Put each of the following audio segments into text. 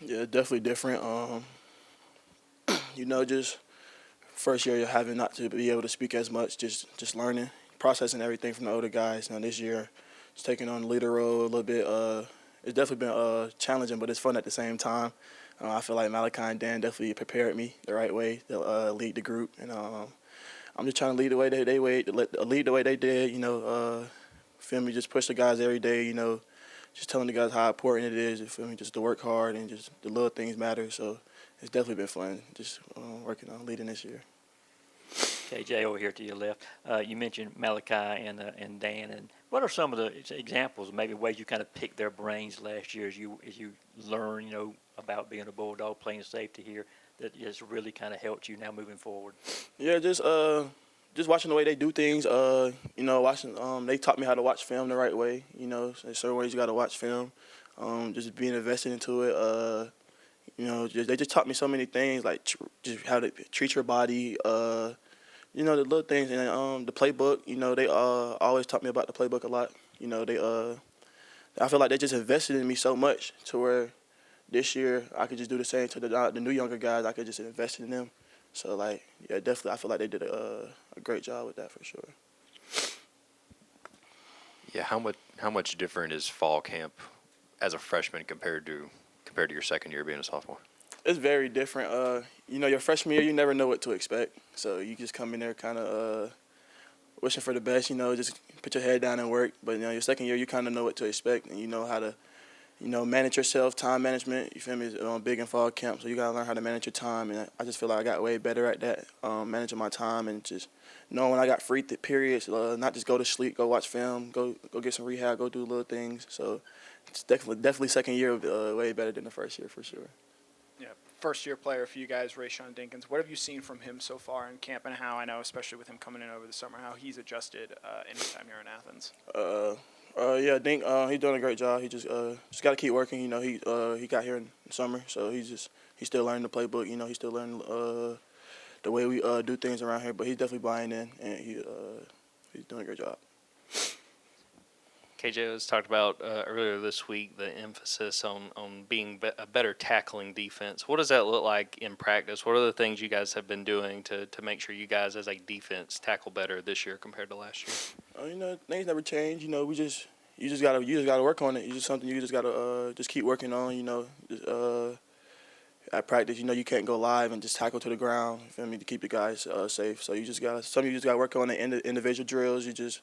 Yeah, definitely different. Just first year you're having not to be able to speak as much, just learning, processing everything from the older guys. Now this year, just taking on the leader role a little bit. It's definitely been challenging, but it's fun at the same time. I feel like Malachi and Dan definitely prepared me the right way to lead the group, and I'm just trying to lead the way lead the way they did. Feel me, just push the guys every day. Just telling the guys how important it is. You feel me, just to work hard and just the little things matter. So it's definitely been fun just working on leading this year. KJ, over here to your left, you mentioned Malachi and Dan, and what are some of the examples, maybe ways you kind of picked their brains last year as you learn, about being a Bulldog, playing safety here, that has really kind of helped you now moving forward? Yeah, just watching the way they do things. Watching they taught me how to watch film the right way. There's certain ways you got to watch film. Just being invested into it. They just taught me so many things like just how to treat your body. The little things and the playbook. They always taught me about the playbook a lot. They I feel like they just invested in me so much to where this year I could just do the same to the new younger guys. I could just invest in them. So like yeah, definitely I feel like they did a great job with that for sure. Yeah, how much different is fall camp as a freshman compared to your second year being a sophomore? It's very different. Your freshman year you never know what to expect. So you just come in there kind of wishing for the best. Just put your head down and work. But your second year you kind of know what to expect and you know how to manage yourself, time management. You feel me? Is big in fall camp, so you gotta learn how to manage your time. And I just feel like I got way better at that, managing my time and just knowing when I got free periods, not just go to sleep, go watch film, go get some rehab, go do little things. So it's definitely second year way better than the first year for sure. Yeah, first year player for you guys, Rayshawn Dinkins. What have you seen from him so far in camp, and how I know, especially with him coming in over the summer, how he's adjusted anytime you're in Athens? Yeah, Dink, he's doing a great job. He just got to keep working. He got here in the summer, so he's still learning the playbook. He's still learning the way we do things around here. But he's definitely buying in, and he's doing a great job. KJ was talked about earlier this week the emphasis on being a better tackling defense. What does that look like in practice? What are the things you guys have been doing to make sure you guys as a defense tackle better this year compared to last year? Things never change. You just gotta work on it. It's just something you just gotta just keep working on. At practice, you can't go live and just tackle to the ground. You feel me, to keep the guys safe. So you just gotta work on the individual drills. It's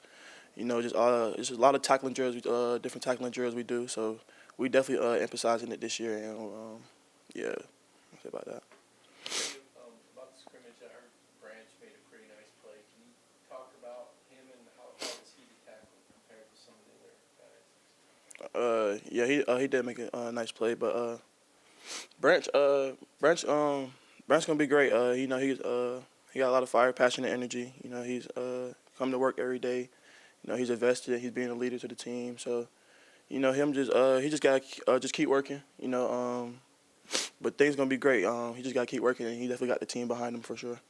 a lot of tackling drills, different tackling drills we do. So we definitely emphasizing it this year, and yeah, I'll say about that. About the scrimmage, I heard Branch made a pretty nice play. Can you talk about him and how is he to tackle compared to some of the other guys? Yeah, he did make a nice play, but Branch Branch gonna be great. He got a lot of fire, passion, and energy. He's come to work every day. He's invested. He's being a leader to the team. So, him he just gotta just keep working. But things gonna be great. He just gotta keep working, and he definitely got the team behind him for sure.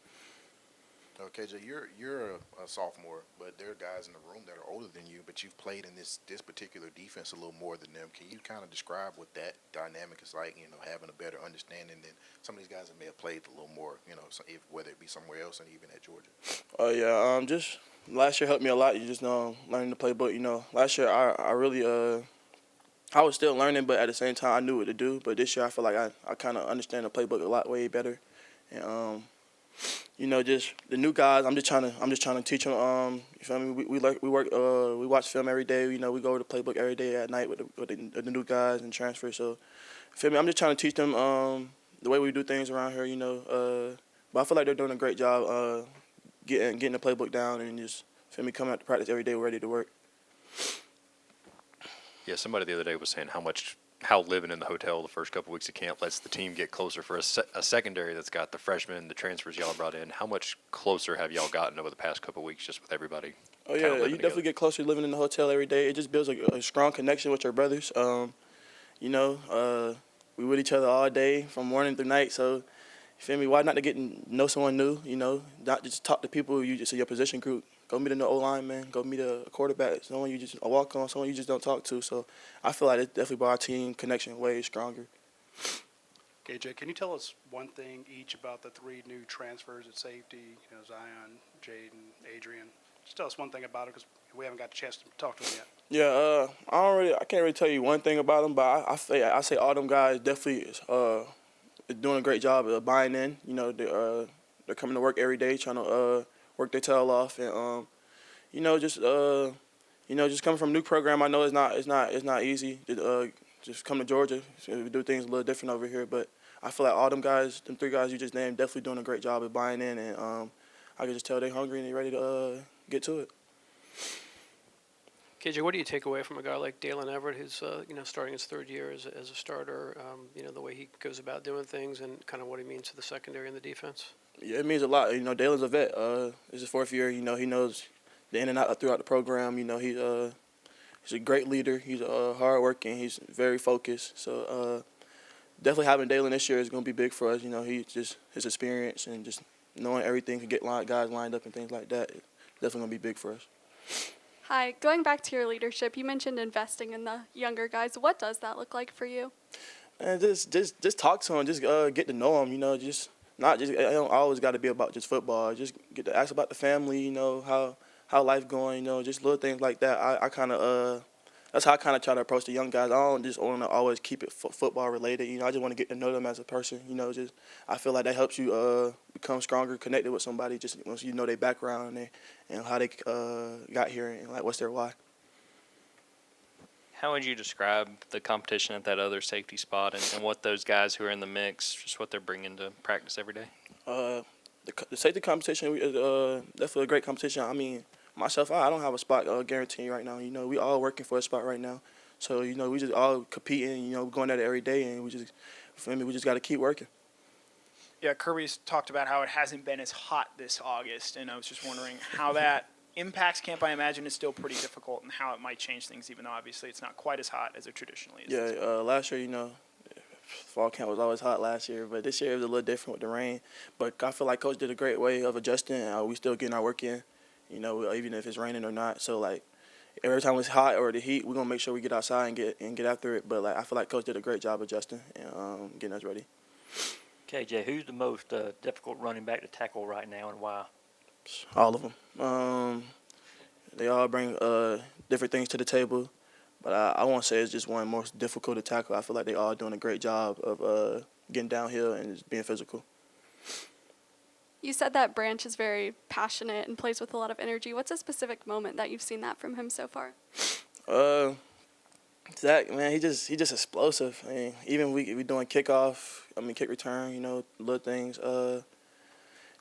Okay, Jay, you're a sophomore, but there are guys in the room that are older than you, but you've played in this particular defense a little more than them. Can you kind of describe what that dynamic is like? Having a better understanding than some of these guys that may have played a little more. Whether it be somewhere else and even at Georgia. Oh yeah. Just last year helped me a lot. You just know learning the playbook. Last year I really I was still learning, but at the same time I knew what to do. But this year I feel like I kind of understand the playbook a lot way better, and just the new guys. I'm just trying to teach them. You feel me? We watch film every day. We go over the playbook every day at night with the new guys and transfer. So, you feel me? I'm just trying to teach them the way we do things around here. But I feel like they're doing a great job getting the playbook down and just feel me coming out to practice every day ready to work. Yeah, somebody the other day was saying how living in the hotel the first couple weeks of camp lets the team get closer for a secondary that's got the freshmen, the transfers y'all brought in. How much closer have y'all gotten over the past couple weeks just with everybody? Oh yeah, you definitely get closer living in the hotel every day. It just builds a strong connection with your brothers. We with each other all day from morning through night. So, you feel me? Why not to get to know someone new? Not just talk to people you just in your position group. Go meet a O lineman. Go meet a quarterback. Someone you just a walk on. Someone you just don't talk to. So I feel like it definitely brought our team connection way stronger. KJ, can you tell us one thing each about the 3 new transfers at safety? Zion, Jaden, Adrian. Just tell us one thing about it because we haven't got a chance to talk to them yet. Yeah, I can't really tell you one thing about them, but I say all them guys definitely is doing a great job of buying in. They're coming to work every day, trying to work their tail off, and just coming from a new program. I know it's not easy. Just come to Georgia. So we do things a little different over here, but I feel like all them guys, them 3 guys you just named, definitely doing a great job of buying in, and I can just tell they're hungry and they're ready to get to it. KJ, what do you take away from a guy like Dalen Everett, who's starting his 3rd year as a starter? The way he goes about doing things and kind of what he means to the secondary and the defense. Yeah, it means a lot. Dalen's a vet. It's his 4th year. He knows the in and out throughout the program. He's a great leader. He's hardworking. He's very focused. So definitely having Dalen this year is going to be big for us. He just his experience and just knowing everything to get guys lined up and things like that. Definitely going to be big for us. Hi, going back to your leadership, you mentioned investing in the younger guys. What does that look like for you? And just talk to them, just get to know them. It don't always got to be about just football. Just get to ask about the family. How life going. Just little things like that. I kind of that's how I kind of try to approach the young guys. I don't just want to always keep it football related. I just want to get to know them as a person. I feel like that helps you become stronger, connected with somebody. Just once you know their background and how they got here and like what's their why. How would you describe the competition at that other safety spot and what those guys who are in the mix, just what they're bringing to practice every day? The safety competition is definitely a great competition. I mean, myself, I don't have a spot guaranteed right now. We all working for a spot right now. So, we just all competing, going at it every day, and we just got to keep working. Yeah, Kirby's talked about how it hasn't been as hot this August, and I was just wondering how that impacts camp. I imagine is still pretty difficult, and how it might change things, even though obviously it's not quite as hot as it traditionally is. Yeah, last year, fall camp was always hot last year, but this year it was a little different with the rain. But I feel like Coach did a great way of adjusting. We still getting our work in, even if it's raining or not. So, every time it's hot or the heat, we're going to make sure we get outside and get after it. But, I feel like Coach did a great job adjusting and getting us ready. KJ, who's the most difficult running back to tackle right now and why? All of them. They all bring different things to the table. But I won't say it's just one more difficult to tackle. I feel like they all doing a great job of getting downhill and just being physical. You said that Branch is very passionate and plays with a lot of energy. What's a specific moment that you've seen that from him so far? Zach, man, he just explosive. I mean, even we doing kick return, little things.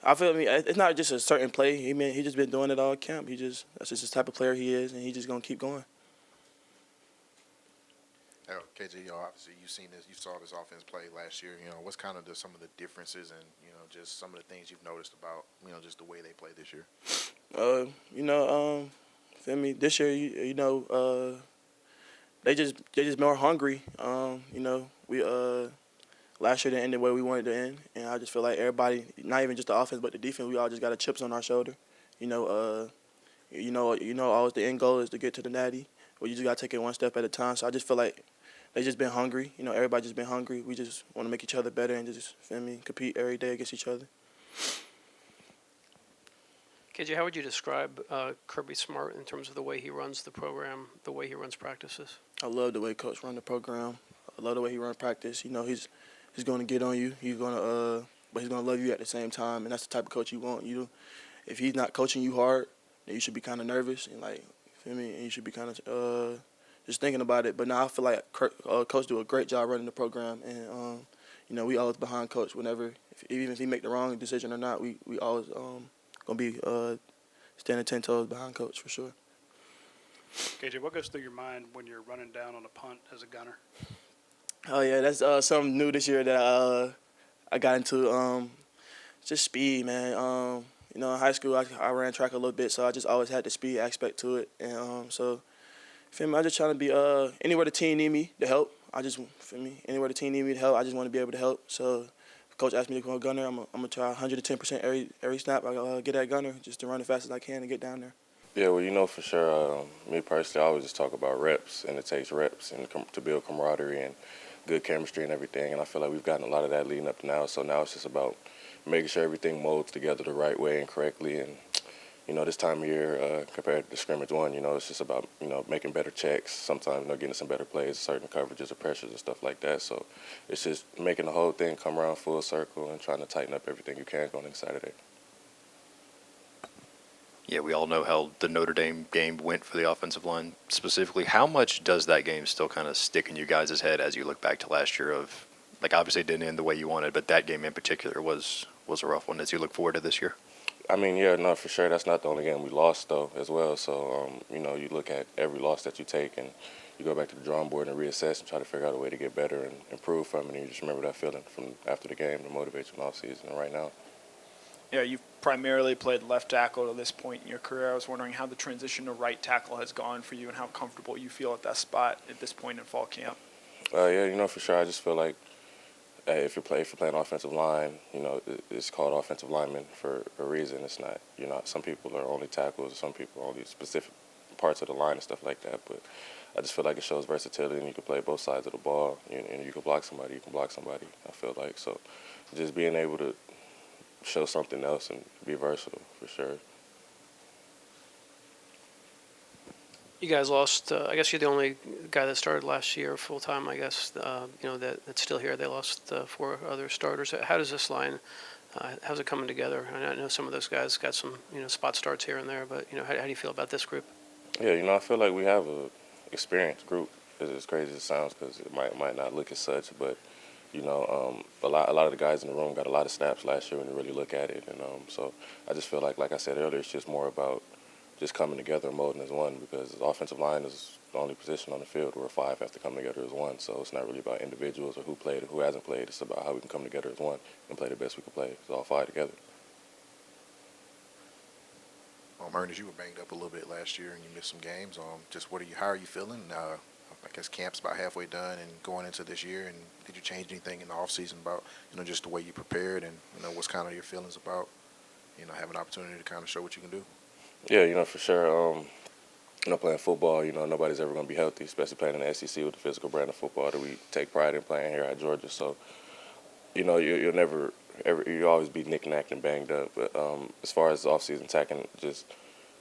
I feel it's not just a certain play. He just been doing it all camp. That's just the type of player he is, and he just gonna keep going. KJ, obviously you saw this offense play last year. What's kind of some of the differences and just some of the things you've noticed about just the way they play this year. Feel me? This year, they just more hungry. We last year didn't end the way we wanted to end, and I just feel like everybody, not even just the offense but the defense, we all just got the chips on our shoulder. Always the end goal is to get to the natty. But you just got to take it one step at a time. So I just feel like they just been hungry. Everybody just been hungry. We just want to make each other better and just, compete every day against each other. KJ, how would you describe Kirby Smart in terms of the way he runs the program, the way he runs practices? I love the way Coach run the program. I love the way he runs practice. He's going to get on you. But he's going to love you at the same time, and that's the type of coach you want. If he's not coaching you hard, then you should be kind of nervous and and you should be kind of just thinking about it. But now I feel like Coach do a great job running the program, and we always behind Coach whenever, even if he make the wrong decision or not, we always gonna be standing 10 toes behind Coach for sure. KJ, what goes through your mind when you're running down on a punt as a gunner? Oh yeah, that's something new this year that I got into. Just speed, man. In high school, I ran track a little bit, so I just always had the speed aspect to it. And so, I just trying to be anywhere the team need me to help. Anywhere the team need me to help, I just want to be able to help. So, if Coach asked me to go gunner, I'm gonna try 110% every snap. I get that gunner just to run as fast as I can and get down there. Yeah, well, for sure, me personally, I always just talk about reps, and it takes reps and to build camaraderie. And good chemistry and everything. And I feel like we've gotten a lot of that leading up to now. So now it's just about making sure everything molds together the right way and correctly. And this time of year compared to scrimmage one, it's just about making better checks. Sometimes getting some better plays, certain coverages or pressures and stuff like that. So it's just making the whole thing come around full circle and trying to tighten up everything you can going into Saturday. Yeah, we all know how the Notre Dame game went for the offensive line specifically. How much does that game still kind of stick in you guys' head as you look back to last year of, like, obviously it didn't end the way you wanted, but that game in particular was a rough one as you look forward to this year? I mean, yeah, no, for sure. That's not the only game we lost, though, as well. So, you look at every loss that you take and you go back to the drawing board and reassess and try to figure out a way to get better and improve from it. And you just remember that feeling from after the game to motivate you in offseason and right now. Yeah, you've primarily played left tackle to this point in your career. I was wondering how the transition to right tackle has gone for you and how comfortable you feel at that spot at this point in fall camp. Yeah, for sure. I just feel like if you're playing offensive line, it's called offensive lineman for a reason. It's not, some people are only tackles, some people are only specific parts of the line and stuff like that. But I just feel like it shows versatility, and you can play both sides of the ball. And you can block somebody, I feel like. So just being able to show something else and be versatile for sure. You guys lost. I guess you're the only guy that started last year full time. I guess that's still here. They lost 4 other starters. How does this line? How's it coming together? I know some of those guys got some spot starts here and there, but how do you feel about this group? Yeah, I feel like we have a experienced group. As crazy as it sounds, because it might not look as such, but a lot of the guys in the room got a lot of snaps last year when you really look at it, and so I just feel like I said earlier, it's just more about just coming together and molding as one, because the offensive line is the only position on the field where 5 have to come together as one. So it's not really about individuals or who played or who hasn't played. It's about how we can come together as one and play the best we can play. It's all 5 together. Earnest, you were banged up a little bit last year and you missed some games. Just how are you feeling? I guess camp's about halfway done and going into this year. And did you change anything in the off season about just the way you prepared and what's kind of your feelings about having an opportunity to kind of show what you can do? Yeah, for sure. Playing football, nobody's ever going to be healthy, especially playing in the SEC with the physical brand of football that we take pride in playing here at Georgia. So, you'll never you'll always be knick-knacked and banged up. But as far as off-season tacking, just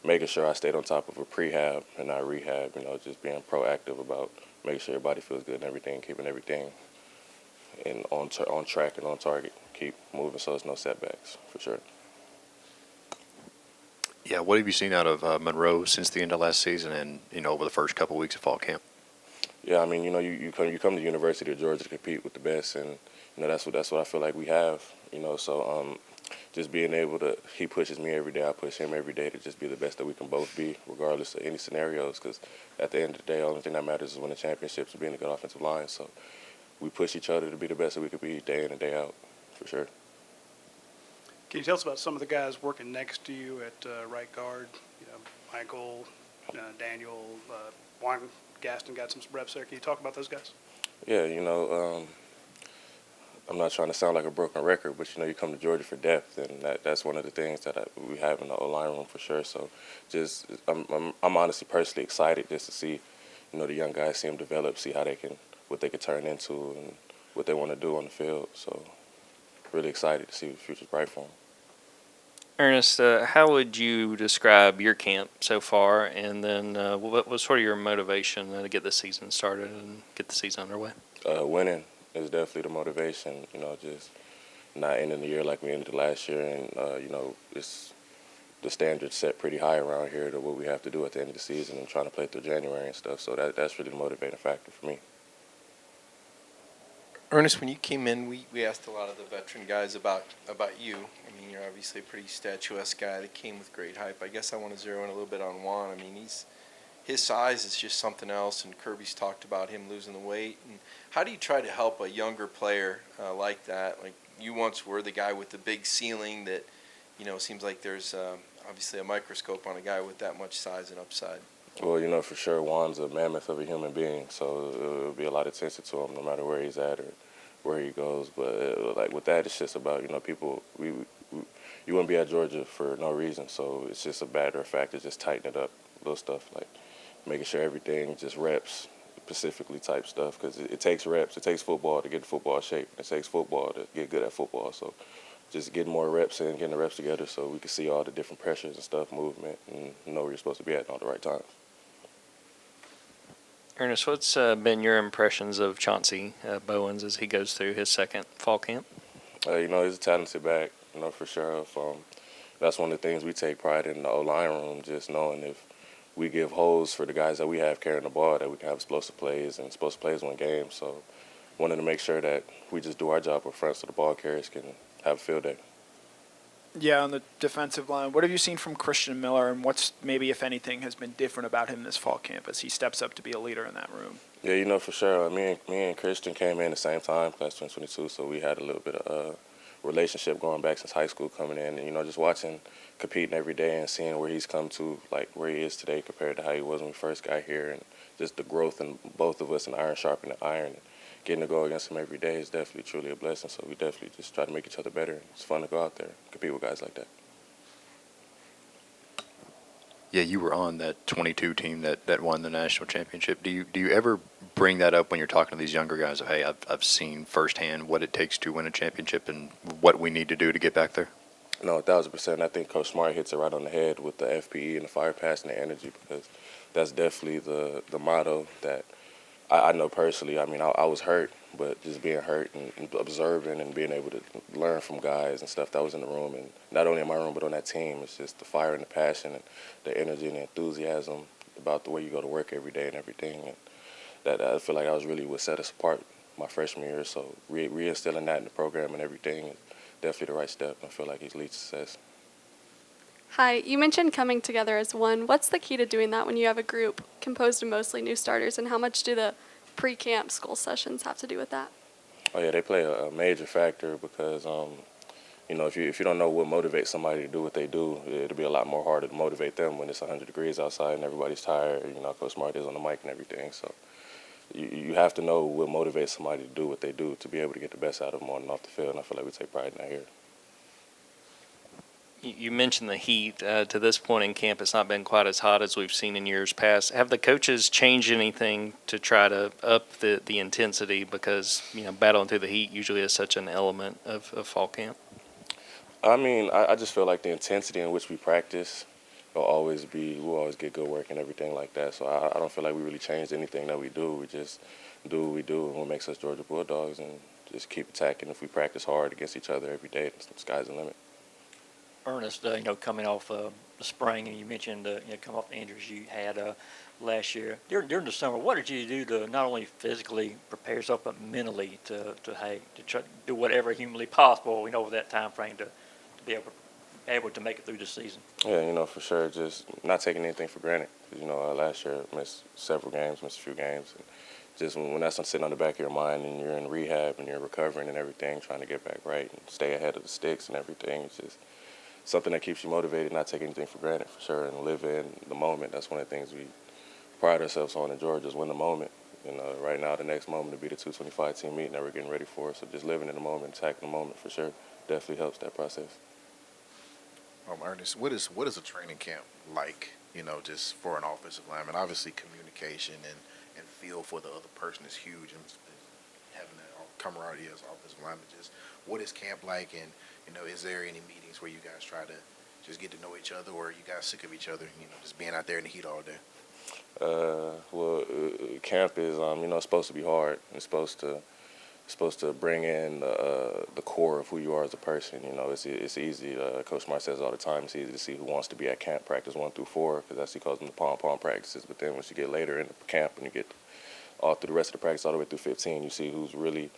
making sure I stayed on top of a prehab and not rehab, just being proactive about making sure everybody feels good and everything, keeping everything on track and on target, keep moving so there's no setbacks, for sure. Yeah, what have you seen out of Monroe since the end of last season and, over the first couple of weeks of fall camp? Yeah, I mean, you come to the University of Georgia to compete with the best, and that's what I feel like we have. So just being able to, he pushes me every day, I push him every day to just be the best that we can both be, regardless of any scenarios. Because at the end of the day, the only thing that matters is winning championships and being a good offensive line. So we push each other to be the best that we could be day in and day out, for sure. Can you tell us about some of the guys working next to you at right guard? Michael, Daniel, Juan Gaston got some reps there. Can you talk about those guys? Yeah, I'm not trying to sound like a broken record, but you come to Georgia for depth, and that's one of the things that we have in the O-line room for sure. So, just I'm honestly personally excited just to see, the young guys, see them develop, see what they can turn into, and what they want to do on the field. So, really excited to see the future's bright for them. Ernest, how would you describe your camp so far, and then what was sort of your motivation to get the season started and get the season underway? Winning is definitely the motivation. Just not ending the year like we ended last year, and it's the standards set pretty high around here to what we have to do at the end of the season and trying to play through January and stuff. So that's really the motivating factor for me. Ernest, when you came in, we asked a lot of the veteran guys about you. I mean, you're obviously a pretty statuesque guy that came with great hype. I guess I want to zero in a little bit on Juan. I mean, his size is just something else, and Kirby's talked about him losing the weight. And how do you try to help a younger player like that? Like, you once were the guy with the big ceiling that, seems like there's obviously a microscope on a guy with that much size and upside. Well, for sure, Juan's a mammoth of a human being, so it'll be a lot of attention to him no matter where he's at or where he goes. But like with that, it's just about people. You wouldn't be at Georgia for no reason, so it's just a matter of fact to just tighten it up, little stuff like making sure everything just reps, specifically type stuff because it takes reps. It takes football to get in football shape. It takes football to get good at football. So just getting more reps in, getting the reps together so we can see all the different pressures and stuff, movement, and know where you're supposed to be at all the right times. Ernest, what's been your impressions of Chauncey Bowens as he goes through his second fall camp? He's a talented back, for sure. That's one of the things we take pride in the O-line room, just knowing if we give holes for the guys that we have carrying the ball, that we can have explosive plays, and explosive plays win games. So wanted to make sure that we just do our job up front so the ball carriers can have a field day. Yeah, on the defensive line, what have you seen from Christian Miller, and what's maybe, if anything, has been different about him this fall camp as he steps up to be a leader in that room? Yeah, for sure. Me and Christian came in the same time, class 2022, so we had a little bit of relationship going back since high school coming in. And, just watching, competing every day and seeing where he's come to, like where he is today compared to how he was when we first got here, and just the growth in both of us and iron sharpening iron. And getting to go against him every day is definitely truly a blessing. So we definitely just try to make each other better. It's fun to go out there and compete with guys like that. Yeah, you were on that 22 team that won the national championship. Do you ever bring that up when you're talking to these younger guys of, hey, I've seen firsthand what it takes to win a championship and what we need to do to get back there? No, 1,000%. I think Coach Smart hits it right on the head with the FPE and the fire, passion, and the energy, because that's definitely the motto that I know personally. I mean, I was hurt, but just being hurt and observing and being able to learn from guys and stuff that was in the room, and not only in my room but on that team, it's just the fire and the passion and the energy and the enthusiasm about the way you go to work every day and everything. And that I feel like that was really what set us apart my freshman year. So reinstilling that in the program and everything is definitely the right step. I feel like it's leads to success. Hi, you mentioned coming together as one. What's the key to doing that when you have a group composed of mostly new starters, and how much do the pre-camp school sessions have to do with that? Oh yeah, they play a major factor because if you don't know what motivates somebody to do what they do, it'll be a lot more harder to motivate them when it's 100 degrees outside and everybody's tired. Coach Smart is on the mic and everything, so you have to know what motivates somebody to do what they do to be able to get the best out of them on and off the field. And I feel like we take pride in that here. You mentioned the heat. To this point in camp, it's not been quite as hot as we've seen in years past. Have the coaches changed anything to try to up the intensity, because battling through the heat usually is such an element of fall camp? I mean, I just feel like the intensity in which we practice we'll always get good work and everything like that. So I don't feel like we really changed anything that we do. We just do what we do and what makes us Georgia Bulldogs, and just keep attacking. If we practice hard against each other every day, the sky's the limit. Ernest, coming off the spring, and you mentioned coming off the injuries you had last year. During the summer, what did you do to not only physically prepare yourself, but mentally to try to do whatever humanly possible, over that time frame to be able to make it through the season? Yeah, for sure, just not taking anything for granted. Last year I missed several games, missed a few games. And just when that's sitting on the back of your mind and you're in rehab and you're recovering and everything, trying to get back right and stay ahead of the sticks and everything, it's just something that keeps you motivated, not take anything for granted, for sure, and live in the moment. That's one of the things we pride ourselves on in Georgia, is win the moment. Right now the next moment to be the 225 team meeting that we're getting ready for. So just living in the moment, attacking the moment, for sure, definitely helps that process. Ernest, what is a training camp like, just for an offensive lineman? Obviously communication and feel for the other person is huge, and having that camaraderie as offensive lineman. Just what is camp like, and is there any meetings where you guys try to just get to know each other, or are you guys sick of each other, just being out there in the heat all day? Camp is supposed to be hard. It's supposed to bring in the core of who you are as a person. It's easy. Coach Smart says all the time, it's easy to see who wants to be at camp practice 1 through 4, because that's he calls them the pom-pom practices. But then once you get later in the camp and you get all through the rest of the practice all the way through 15, you see who's really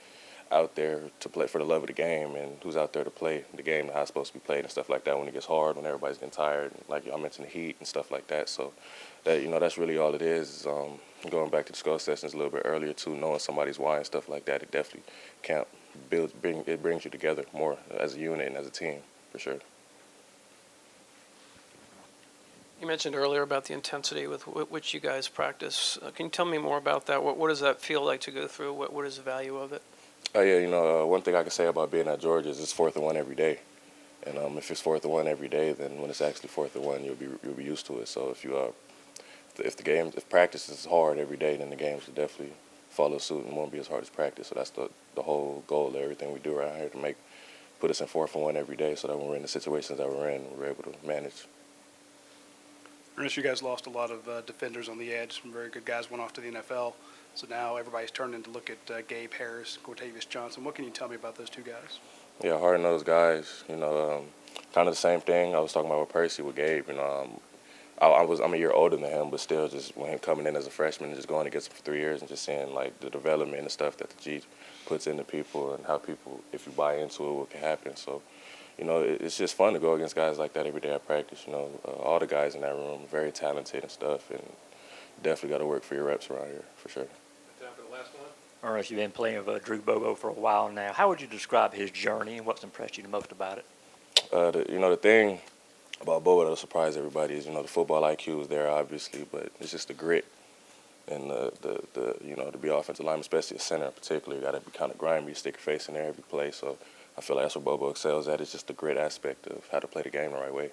out there to play for the love of the game, and who's out there to play the game and how it's supposed to be played and stuff like that when it gets hard, when everybody's getting tired, and like I mentioned, the heat and stuff like that. So that that's really all it is. Going back to the skull sessions a little bit earlier too, knowing somebody's why and stuff like that, it definitely brings you together more as a unit and as a team, for sure. You mentioned earlier about the intensity with which you guys practice. Can you tell me more about that? What does that feel like to go through? What is the value of it? Oh yeah, one thing I can say about being at Georgia is it's 4th and 1 every day, and if it's 4th and 1 every day, then when it's actually 4th and 1, you'll be used to it. So if you if practice is hard every day, then the games will definitely follow suit and won't be as hard as practice. So that's the whole goal of everything we do around here, to put us in 4-for-1 every day, so that when we're in the situations that we're in, we're able to manage. Ernest, you guys lost a lot of defenders on the edge. Some very good guys went off to the NFL. So now everybody's turning to look at Gabe Harris, Cortavius Johnson. What can you tell me about those two guys? Yeah, hard-nosed guys. Kind of the same thing I was talking about with Percy, with Gabe. I'm a year older than him, but still, just when him coming in as a freshman and just going against him for 3 years and just seeing like the development and stuff that the G puts into people and how people, if you buy into it, what can happen. So, it's just fun to go against guys like that every day at practice. All the guys in that room are very talented and stuff, and definitely got to work for your reps around here for sure. Time for the last one. Ernest, you've been playing with Drew Bobo for a while now. How would you describe his journey and what's impressed you the most about it? The thing about Bobo that'll surprise everybody is, the football IQ is there, obviously, but it's just the grit and to be offensive lineman, especially a center in particular. You got to be kind of grimy, stick your face in there every play. So I feel like that's what Bobo excels at, is just the grit aspect of how to play the game the right way.